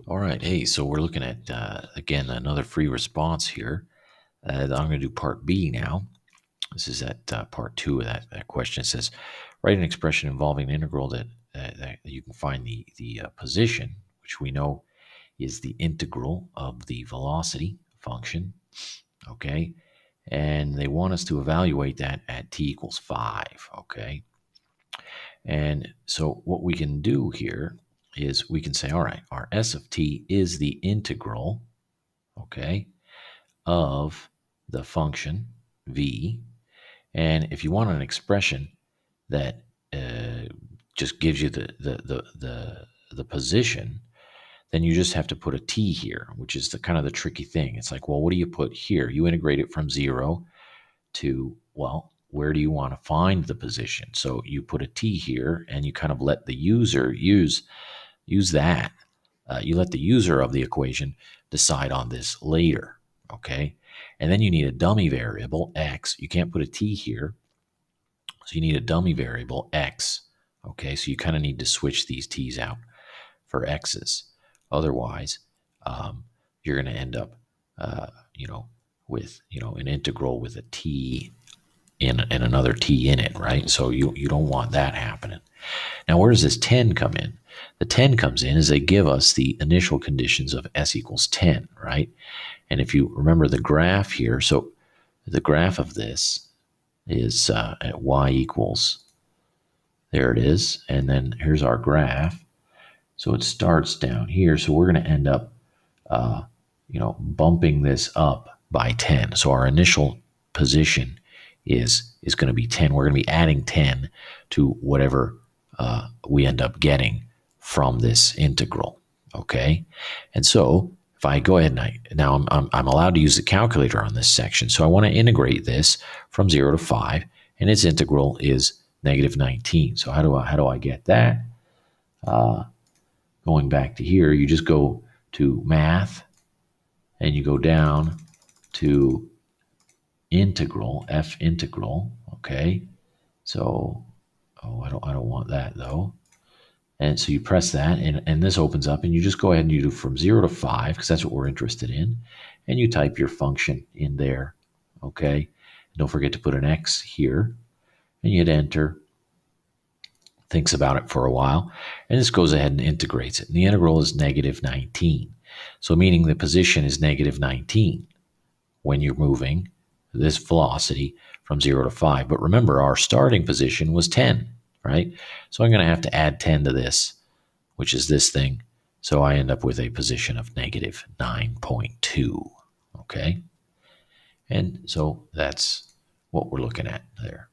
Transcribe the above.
All right. Hey, so we're looking at, again, another free response here. I'm going to do part B now. This is at part two of that question. It says, write an expression involving an integral that you can find the position, which we know is the integral of the velocity function. Okay. And they want us to evaluate that at t equals 5. Okay. And so what we can do here is we can say, all right, our s of t is the integral, okay, of the function v. And if you want an expression that just gives you the position, then you just have to put a t here, which is the kind of the tricky thing. It's like, well, what do you put here? You integrate it from 0 to, well, where do you want to find the position? So you put a t here, and you kind of let the user use that. You let the user of the equation decide on this later, okay? And then you need a dummy variable, x. You can't put a t here, so you need a dummy variable, x, okay? So you kind of need to switch these t's out for x's. Otherwise, you're going to end up, uh, you know, with, an integral with a t and another t in it, right? So you don't want that happening. Now, where does this 10 come in? The 10 comes in as they give us the initial conditions of s equals 10, right? And if you remember the graph here, so the graph of this is at y equals, there it is, and then here's our graph. So it starts down here, so we're going to end up, bumping this up by 10. So our initial position is going to be 10. We're going to be adding 10 to whatever we end up getting from this integral. Okay, and so if I go ahead and now I'm allowed to use the calculator on this section. So I want to integrate this from 0 to 5, and its integral is negative 19. So how do I get that? Going back to here, you just go to math, and you go down to integral, f integral. Okay, so I don't want that though. And so you press that, and this opens up, and you just go ahead and you do from 0 to 5, because that's what we're interested in, and you type your function in there. Okay, and don't forget to put an x here, and you hit enter. Thinks about it for a while, and this goes ahead and integrates it. And the integral is negative 19. So meaning the position is negative 19 when you're moving this velocity from 0 to 5. But remember, our starting position was 10, right? So I'm going to have to add 10 to this, which is this thing. So I end up with a position of negative 9.2, okay? And so that's what we're looking at there.